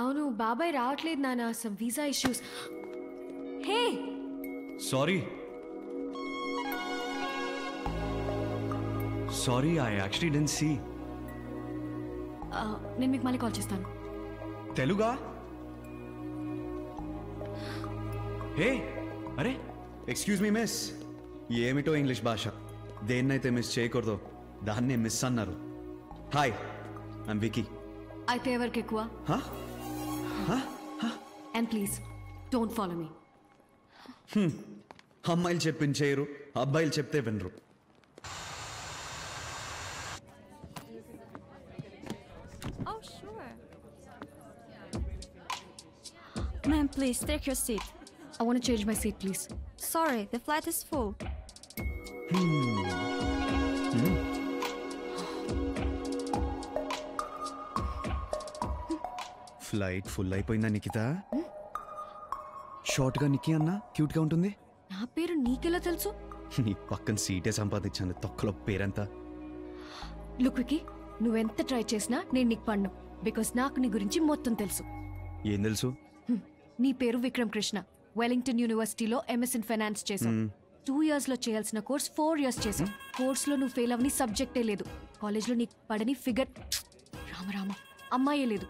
అవును బాబాయ్ రావట్లేదు నాన్న some visa issues. Hey sorry I actually didn't see. నేను మీకు మళ్ళీ కాల్ చేస్తాను. తెలుగా? హే అరే ఎక్స్క్యూజ్ మీ మిస్. ఏమిటో ఇంగ్లీష్ భాష, దేన్నైతే మిస్ చేయకూడదో దాన్నే మిస్ అన్నారు. Hi I'm Vicky. అయితే ఎవరికి ఎక్కువ? And please don't follow me. అమ్మాయిలు చెప్పించేయరు, అబ్బాయిలు చెప్తే వినరు. Oh, sure. Ma'am, please take your seat. I want to change my seat, please. Sorry, the flight is full. Flight full అయిపోయిందా నిఖిత? షార్ట్గా నిక్కి అన్న క్యూట్గా ఉంటుంది. నా పేరు నీకెలా తెలుసు? నీ పక్కన సీటే సంపాదించాను, తొక్కలో పేరంతా. లుక్ వికీ, నువ్వెంత ట్రై చేసినా నేను నీకు పడ్ను. బికాస్ నాకు నీ గురించి మొత్తం తెలుసు. ఏం తెలుసు? నీ పేరు విక్రమ్ కృష్ణ. వెలింగ్టన్ యూనివర్సిటీలో ఎంఎస్ ఇన్ ఫైనాన్స్ చేసావు. 2 years లో చేయాల్సిన కోర్స్ 4 years చేసావు. కోర్సులో నువ్వు ఫెయిల్ అవని సబ్జెక్టే లేదు. కాలేజ్లో నీకు పడని ఫిగర్ రామరామ అమ్మాయే లేదు.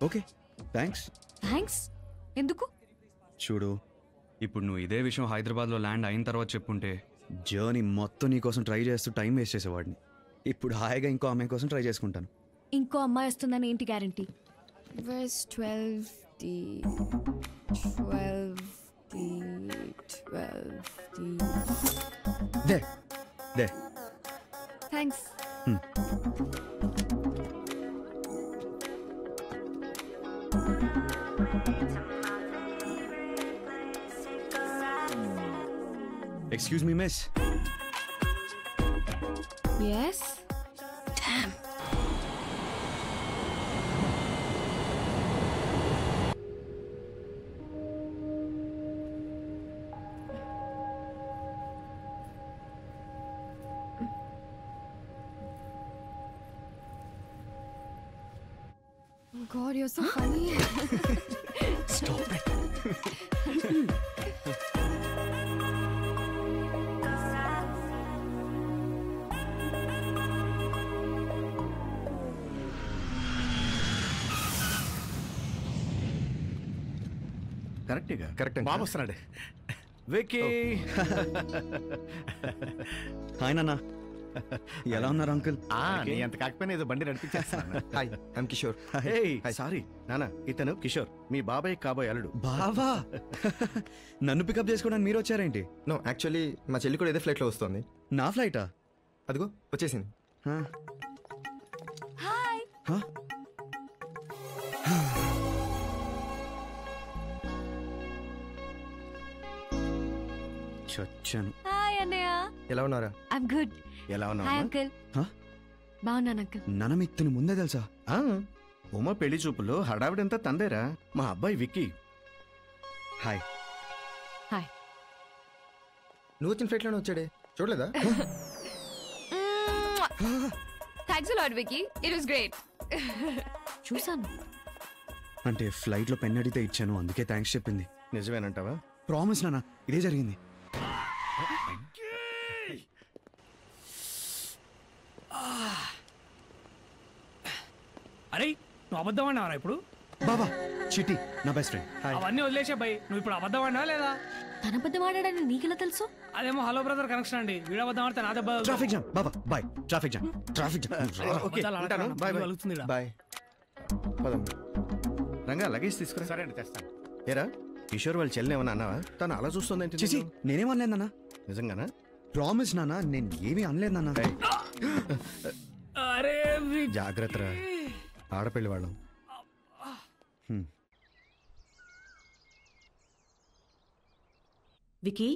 Okay thanks. థ్యాంక్స్ ఎందుకు? చూడు, ఇప్పుడు నువ్వు ఇదే విషయం హైదరాబాద్లో ల్యాండ్ అయిన తర్వాత చెప్పుంటే జర్నీ మొత్తం నీ కోసం ట్రై చేస్తూ టైం వేస్ట్ చేసేవాడిని. ఇప్పుడు హాయిగా ఇంకో అమ్మాయి కోసం ట్రై చేసుకుంటాను. ఇంకో అమ్మాయి వస్తుందని ఏంటి గ్యారంటీ? Where's 12D? 12D. దే దే. Thanks. Excuse me miss. Yes. Damn. God, you're so funny. Stop it. Correct బాబు వస్తున్నాడు. వికీ హాయ్ నాన్న, ఎలా ఉన్నారు అంకుల్? నీ అంత కాకపోయినా ఏదో బండి నడిపించేస్తాను. Hi I'm Kishore. సారీ నాన్న, ఇతను కిషోర్, మీ బాబాయ్ కాబోయే అల్లుడు. బావా, నన్ను పికప్ చేసుకోవడానికి మీరు వచ్చారేంటి? నో, యాక్చువల్లీ మా చెల్లి కూడా ఇదే ఫ్లైట్లో వస్తుంది. నా ఫ్లైటా? అదిగో వచ్చేసింది. Hi. చచ్చాను. హాయ్ అన్నయ్య. ఎలా ఉన్నారా? I'm good. ఎలా హాయ్ ఉన్నావు? అంకుల్. బాగున్నాను అంకుల్. నాన్న మీకు తిని ముందే తెలుసా? ఉమా పెళ్లి చూపులో హడావిడంతా తందేరా, మా అబ్బాయి విక్కీ. హాయ్. హాయ్. నువ్వు వచ్చిన ఫ్లైట్లోనే వచ్చాడే, చూడలేదా? Thanks a lot, Vicky. It was great. చూసాను. అంటే ఫ్లైట్లో పెన్ అడిగితే ఇచ్చాను, అందుకే థ్యాంక్స్ చెప్పింది. నిజమేనంటావా? ప్రామిస్ నాన్న, ఇదే జరిగింది. అరే నువ్వు అబద్ధం అన్నావరా ఇప్పుడు? బాబా చిట్టి నా బెస్ట్ ఫ్రెండ్. అవన్నీ వదిలేసే భయ్, నువ్వు ఇప్పుడు అబద్ధం అన్నావా లేదా? తన అబద్ధం ఆడాడని నీకెలా తెలుసు? అదేమో హలో బ్రదర్ కనెక్షన్ అండి. వీడు అబద్ధం ఆడితే నా దెబ్బ. ట్రాఫిక్ జామ్ బాబా, బాయ్. Traffic jam. ఓకే, ఉంటాను. Bye bye. వలుగుతుంది బాయ్. పదం. రంగా లగేజ్ తీసుకురా. సరే అండి, తెస్తాను. ఏరా కిషోర్ వాళ్ళ చెల్లి ఏమన్నా అన్నావా? తను అలా చూస్తుందేంటి? చిచి నేనేమనలేదు నాన్న. నిజంగానా? ప్రామిస్ నాన్న, నేను ఏమీ అనలేదు నాన్న. అరే జాగ్రత్త రా, ఆడపిల్లి వాళ్ళం. వికీ,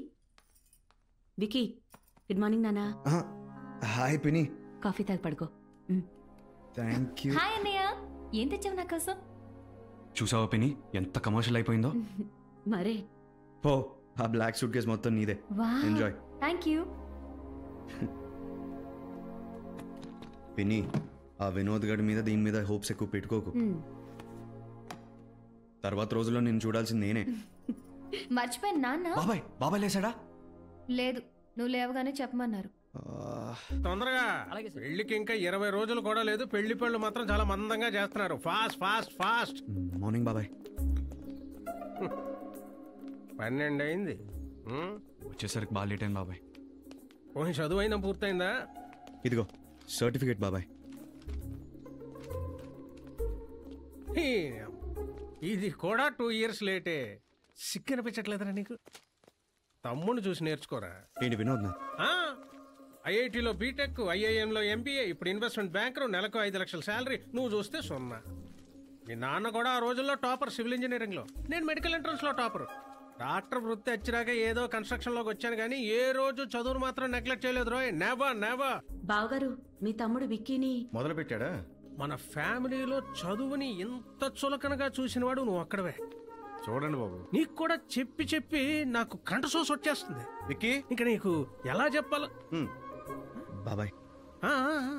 వికీ, గుడ్ మార్నింగ్ నానా. హాయ్ పిని. కాఫీ తాగి పడుకో. Thank you. హాయ్ అన్నయ్య. ఏం తెచ్చావు నా కోసం? చూసావా పిని ఎంత కమర్షియల్ అయిపోయిందో? మరే ఓ, ఆ బ్లాక్ సూట్ కేస్ మొత్తం నీదే. ఎంజాయ్. Thank you. పిని, ఆ వినోద్ గడి మీద దీని మీద హోప్స్ ఎక్కువ పెట్టుకోకు. తర్వాత రోజుల్లో నేను చూడాల్సింది నేనే. మర్చిపోయాను నాన్న. బాబాయ్ లేసాడా? లేదు, నువ్వు లేవగానే చెప్పమన్నారు. తొందరగా పెళ్లికి ఇంకా 20 రోజులు కూడా లేదు. పెళ్లి పళ్ళు మాత్రం చాలా మందంగా చేస్తున్నారు. Fast fast fast. మార్నింగ్ బాబాయ్. 12 అయింది. వచ్చేసరికి బాగా లేట్ అయింది బాబాయ్. పోనీ చదువు అయినా పూర్తయిందా? ఇదిగో సర్టిఫికేట్ బాబాయ్. ఇది కూడా 2 years లేటే. సిగ్గనిపించట్లేదురా నీకు? తమ్ముడిని చూసి నేర్చుకోరా. ఏంటి వినోద్? ఐఐటిలో బీటెక్, ఐఐఎంలో ఎంబీఏ, ఇప్పుడు ఇన్వెస్ట్మెంట్ బ్యాంకర్, నెలకు 5 లక్షల శాలరీ. నువ్వు చూస్తే 0. మీ నాన్న కూడా ఆ రోజుల్లో టాపర్ సివిల్ ఇంజనీరింగ్ లో, నేను మెడికల్ ఎంట్రన్స్ లో టాపర్. డాక్టర్ వృత్తి వచ్చినాక ఏదో కన్స్ట్రక్షన్ లోకి వచ్చాను కానీ ఏ రోజు చదువును మాత్రం నెగ్లెక్ట్ చేయలేదు రోయ్. Never never. బావగారు మీ తమ్ముడు విక్కీని మొదలు పెట్టాడా? మన ఫ్యామిలీలో చదువుని ఇంత చులకనగా చూసినవాడు నువ్వు ఒక్కడవే. చూడండి బాబు, నీకు కూడా చెప్పి చెప్పి నాకు కంట సోస్ వచ్చేస్తుంది. విక్కీ. ఇంకా నీకు ఎలా చెప్పాల? బాబాయ్. ఆ, ఆ, ఆ.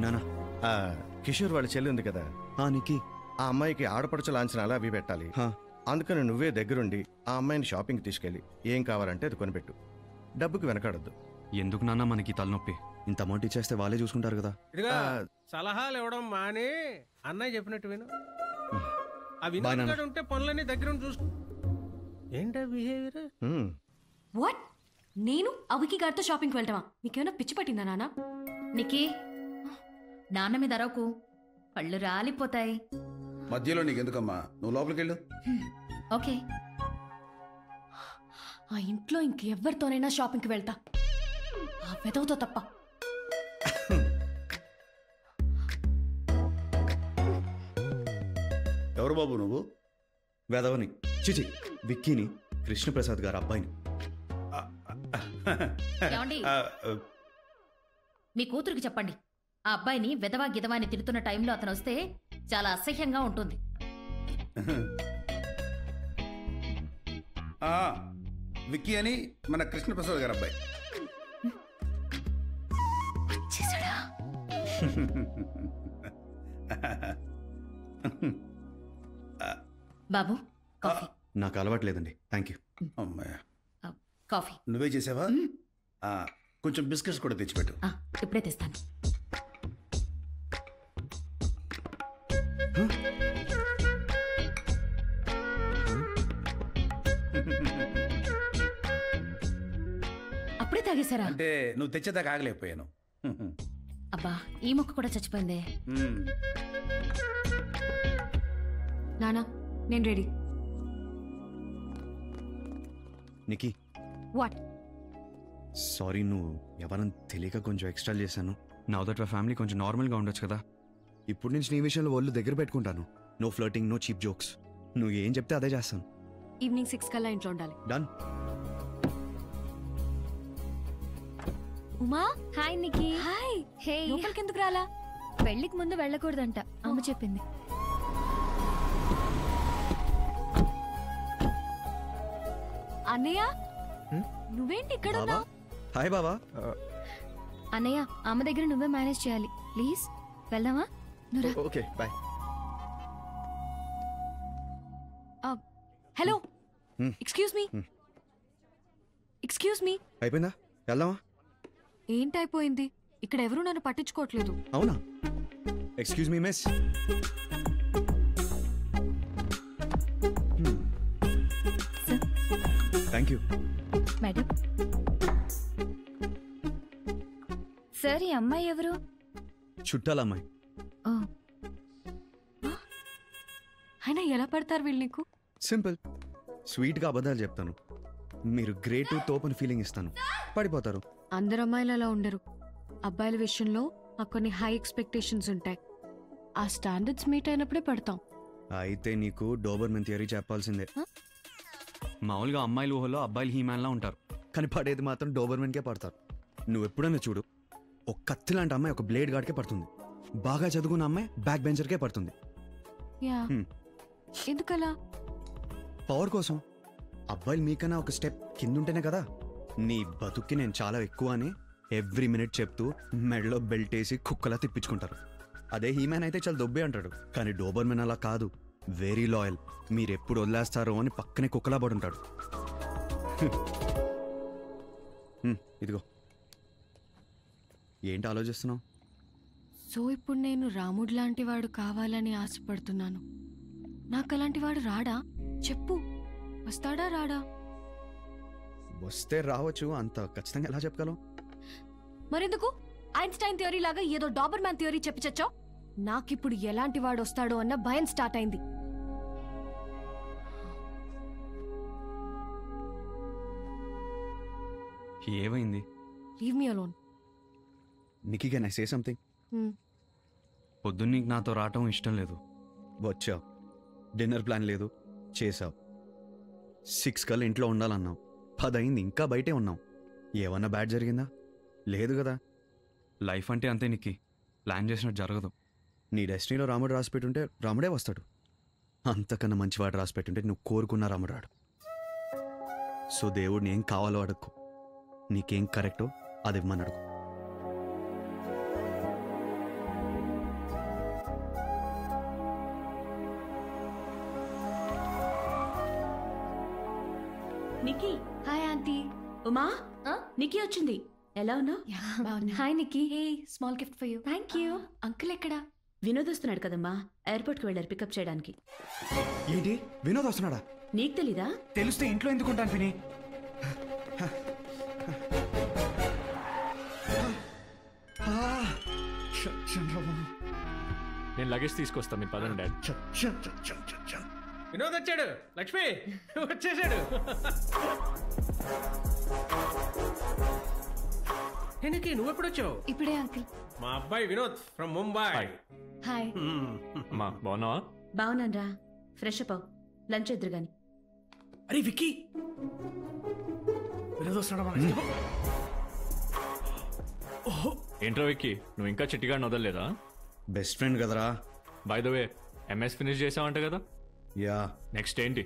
నానా. ఆ, కిషోర్ వాళ్ళ చెల్లి ఉంది కదా, నిక్కి. ఆ అమ్మాయికి ఆడపడుచు లాంఛనాలు అవి పెట్టాలి. అందుకని నువ్వే దగ్గరుండి ఆ అమ్మాయిని షాపింగ్ తీసుకెళ్ళి ఏం కావాలంటే అది కొనిపెట్టు. డబ్బుకి వెనకాడద్దు. ఎందుకు నాన్న మనకి తలనొప్పి? ఇంత అమౌంట్ ఇచ్చేస్తే వాళ్ళే చూసుకుంటారు కదా. ఇదిగా సలహాలు ఇవ్వడం మానే అన్నయ్య చెప్పినట్టు విను. అవి ఉంటే పనులన్నీ దగ్గర చూసుకో. ఏంటా బిహేవియర్? వాట్? నేను అవికి గారితో షాపింగ్కి వెళ్తావా? మీకేమైనా పిచ్చి పట్టిందా నాన్న? నికీ, నాన్న మీద అరవకు, పళ్ళు రాలిపోతాయి. మధ్యలో నీకెందుకమ్మా, నువ్వు లోపలికి వెళ్ళు. ఓకే. ఆ ఇంట్లో ఇంకెవ్వరితోనైనా షాపింగ్కి వెళ్తా, ఆ వెదవుతో తప్ప. ఎవరు బాబు నువ్వు? వెదవని. చిచి, విక్కీని, కృష్ణప్రసాద్ గారు అబ్బాయిని. ఏమండి, మీ కూతురికి చెప్పండి, ఆ అబ్బాయిని వెదవా గిదవా అని తిడుతున్న టైంలో అతను వస్తే చాలా అసహ్యంగా ఉంటుంది. విక్కీ అని మన కృష్ణప్రసాద్ గారు అబ్బాయి. బాబు, కాఫీ. నాకు అలవాట్లేదండి, థ్యాంక్ యూ. అమ్మాయ, కాఫీ నువ్వే చేసావా? కొంచెం బిస్కెట్స్ కూడా తెచ్చిపెట్టు. ఇప్పుడే తెస్తాను. అప్పుడే తాగేశారా? అంటే నువ్వు తెచ్చేదాకా ఆగలేకపోయాను. అబ్బా, ఈ మొక్క కూడా చచ్చిపోయిందే. నానా, నేను రెడీ. నికీ. వాట్? సారీ, నువ్వు ఎవరని తెలియక కొంచెం ఎక్స్ట్రా చేశాను. నౌ దట్ యువర్ ఫ్యామిలీ కొంచెం నార్మల్గా ఉండొచ్చు కదా. ఇప్పుడు నుంచి నీ విషయంలో ఒళ్ళు దగ్గర పెట్టుకుంటాను. No flirting, no cheap jokes. నువ్వు ఏం చెప్తే అదే చేస్తాను. ఈవినింగ్ 6 కల్లా ఇంట్లో ఉండాలి. డన్. ఉమా. హాయ్ నికీ. హాయ్. హే, లోపలికి ఎందుకు రాలా? పెళ్లికి ముందు వెళ్ళకూడదంట, అమ్మ చెప్పింది. అన్నయ్య, నువ్వేంటి ఇక్కడ ఉన్నావు? హాయ్ బాబా. అన్నయ్య, అమ్మ దగ్గర నువ్వే మేనేజ్ చేయాలి ప్లీజ్. వెళ్దామా? Okay, bye. Hello, excuse me. Excuse me. అయిపోయిందా? వెళ్దామా? ఏంటైపోయింది? ఇక్కడ ఎవరు నన్ను పట్టించుకోవట్లేదు. అవునా? Excuse me miss. Thank you. Madam. Sir, ఈ అమ్మాయి ఎవరు? చుట్టాల అమ్మాయి. అయినా ఎలా పడతారు వీళ్ళు నీకు? సింపుల్. స్వీట్గా అబద్ధాలు చెప్తాను, మీరు గ్రేట్ తోపని ఫీలింగ్ ఇస్తాను, పడిపోతారు. అందరు అమ్మాయిలు అలా ఉండరు. అబ్బాయిల విషయంలో మాకు కొన్ని హై ఎక్స్పెక్టేషన్స్ ఉంటాయి. ఆ స్టాండర్డ్స్ మీట్ అయినప్పుడే పడతాం. అయితే నీకు డోబర్మెన్ థియరీ చెప్పాల్సిందే. మామూలుగా అమ్మాయిల ఊహలో అబ్బాయిలు హీమ్యాన్లా ఉంటారు, కానీ పడేది మాత్రం డోబర్మెన్కే పడతారు. నువ్వు ఎప్పుడైనా చూడు, ఒక కత్తి లాంటి అమ్మాయి ఒక బ్లేడ్ గార్డ్కే పడుతుంది. బాగా చదువుకున్న అమ్మాయి బ్యాక్ బెంచర్కే పడుతుంది. ఎందుకలా? పవర్ కోసం. అబ్బాయిలు మీకన్నా ఒక స్టెప్ కిందుంటేనే కదా నీ బతుక్కి నేను చాలా ఎక్కువ అని ఎవ్రీ మినిట్ చెప్తూ మెడలో బెల్ట్ వేసి కుక్కలా తిప్పించుకుంటారు. అదే హీమ్యాన్ అయితే చాలా దొబ్బే అంటాడు, కానీ డోబర్మెన్ అలా కాదు, వెరీ లాయల్. మీరు ఎప్పుడు వదిలేస్తారో అని పక్కనే కుక్కలా పడి ఉంటాడు. ఇదిగో. ఏంటి ఆలోచిస్తున్నావు? సో ఇప్పుడు నేను రాముడు లాంటి వాడు కావాలని ఆశపడుతున్నాను. నాకు అలాంటి వాడు రాడా? చెప్పు, వస్తాడా రాడా? వస్తే రావచ్చు, అంత ఖచ్చితంగా ఎలా చెప్పగలం? మరెందుకు ఐన్స్టైన్ థియరీ లాగా ఏదో డాబర్మ్యాన్ థియరీ చెప్పి చచ్చావు? నాకిప్పుడు ఎలాంటి వాడు వస్తాడో అన్న భయం స్టార్ట్ అయింది. ఏమైంది? Leave me alone. Nikki, can I say something? పొద్దున్న నీకు నాతో రావటం ఇష్టం లేదు. వచ్చావు, డిన్నర్ ప్లాన్ లేదు, చేసావు. 6 కల్లా ఇంట్లో ఉండాలన్నావు, 10 అయింది, ఇంకా బయటే ఉన్నావు. ఏమన్నా బ్యాడ్ జరిగిందా? లేదు కదా. లైఫ్ అంటే అంతే నీకు, ప్లాన్ చేసినట్టు జరగదు. నీ డెస్టినీలో రాముడు రాసి పెట్టుంటే రాముడే వస్తాడు. అంతకన్నా మంచివాడు రాసి పెట్టుంటే నువ్వు కోరుకున్న రాముడు రాడు. సో దేవుడిని ఏం కావాలో అడుక్కో, నీకేం కరెక్టో అది ఇవ్వమని అడుగు. నిక్కీ. Hi aunty. ఉమా, నిక్కీ వచ్చింది. ఎలా ఉన్నావు? Hi Nikki. Hey, small gift for you. Thank you. Uncle ఎక్కడా? వినోద్ వస్తున్నాడు కదమ్మా, ఎయిర్పోర్ట్కి వెళ్ళారు పికప్ చేయడానికి. ఏంటి, వినోద్ వస్తున్నాడా? నీకు తెలీదా? తెలిస్తే ఇంట్లో ఎందుకుంటాను పిని. నేను లగేజ్ తీసుకొస్తా, మీరు పదండి డాడ్. వినోద్ వచ్చాడు. లక్ష్మి వచ్చేసాడు. ఎనికి నువ్వెప్పుడు వచ్చావు? ఇప్పుడే అంకుల్. మా అబ్బాయి వినోద్ ఫ్రమ్ ముంబై. హాయ్. అమ్మా బాగున్నావా? బాగున్నానరా. ఫ్రెష్ అప్ అవు, లంచ్ ఎదురు గాని. అరే విక్కీ, వినోద్ వస్తున్నాడు. ఏంట్రా విక్కీ, నువ్వు ఇంకా చిట్టిగా వదలలేదా? బెస్ట్ ఫ్రెండ్ కదరా. By the way, MS finish చేసావంట కదా? యా. నెక్స్ట్ ఏంటి?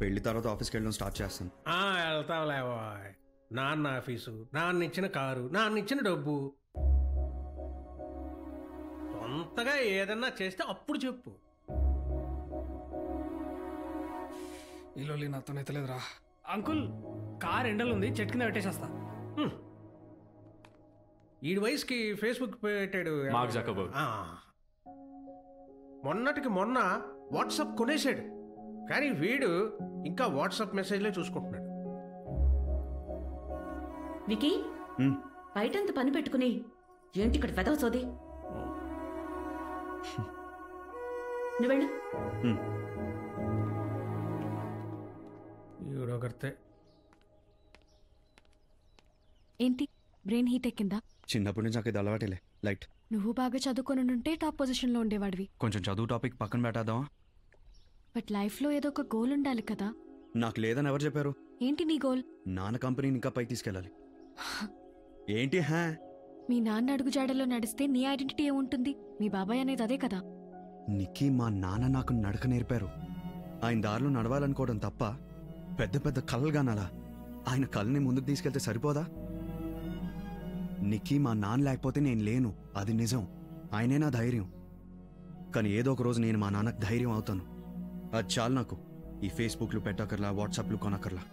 పెళ్లి తర్వాత ఆఫీస్కి వెళ్ళడం స్టార్ట్ చేస్తాను. వెళ్తావులే బాయ్. నాన్న ఆఫీసు, నాన్న ఇచ్చిన కారు, నాన్న ఇచ్చిన డబ్బు. సొంతగా ఏదన్నా చేస్తే అప్పుడు చెప్పు. ఇల్లు నాతోనైతే లేదురా. అంకుల్, కార్ ఎండలు ఉంది, చెట్టు కింద పెట్టేసేస్తా. ఈ వయసుకి ఫేస్బుక్ పెట్టాడు మార్క్ జకర్బర్గ్. మొన్నటికి మొన్న వాట్సాప్ కొనేసాడు, కానీ వీడు ఇంకా వాట్సాప్ మెసేజ్లే చూసుకుంటున్నాడు. వికీ, బయటంత పని పెట్టుకుని ఏంటి ఇక్కడ వెదవ సోది? నువ్వు వెళ్ళు. ఈవిడొకరితే. ఏంటి, బ్రెయిన్ హీట్ ఎక్కిందా? చిన్నప్పటి నుంచి నాకు ఇది అలవాటేలే. లైట్. నువ్వు బాగా చదువుకొని ఉంటే టాప్ పొజిషన్లో ఉండేవాడివి. కొంచెం చదువు టాపిక్ పక్కన పెట్టేద్దామా? బట్ లైఫ్లో ఏదో ఒక గోల్ ఉండాలి కదా. నాకు లేదని ఎవరు చెప్పారు? ఏంటి నీ గోల్? నాన్న కంపెనీని ఇంకా పైకి తీసుకెళ్ళాలి. ఏంటి హా? మీ నాన్న అడుగు జాడలో నడిస్తే నీ ఐడెంటిటీ ఏముంటుంది? మీ బాబాయ్ అనేది అదే కదా. నిక్కీ, మా నాన్న నాకు నడక నేర్పారు. ఆయన దారిలో నడవాలనుకోవడం తప్ప పెద్ద పెద్ద కలలుగానాలా? ఆయన కళ్ళని ముందుకు తీసుకెళ్తే సరిపోదా? నిక్కీ, మా నాన్న లేకపోతే నేను లేను, అది నిజం. ఆయనే నా ధైర్యం. కానీ ఏదో ఒక రోజు నేను మా నాన్నకు ధైర్యం అవుతాను. అది చాలు నాకు. ఈ ఫేస్బుక్లు పెట్టకర్లా, వాట్సాప్లు కొనకర్లా.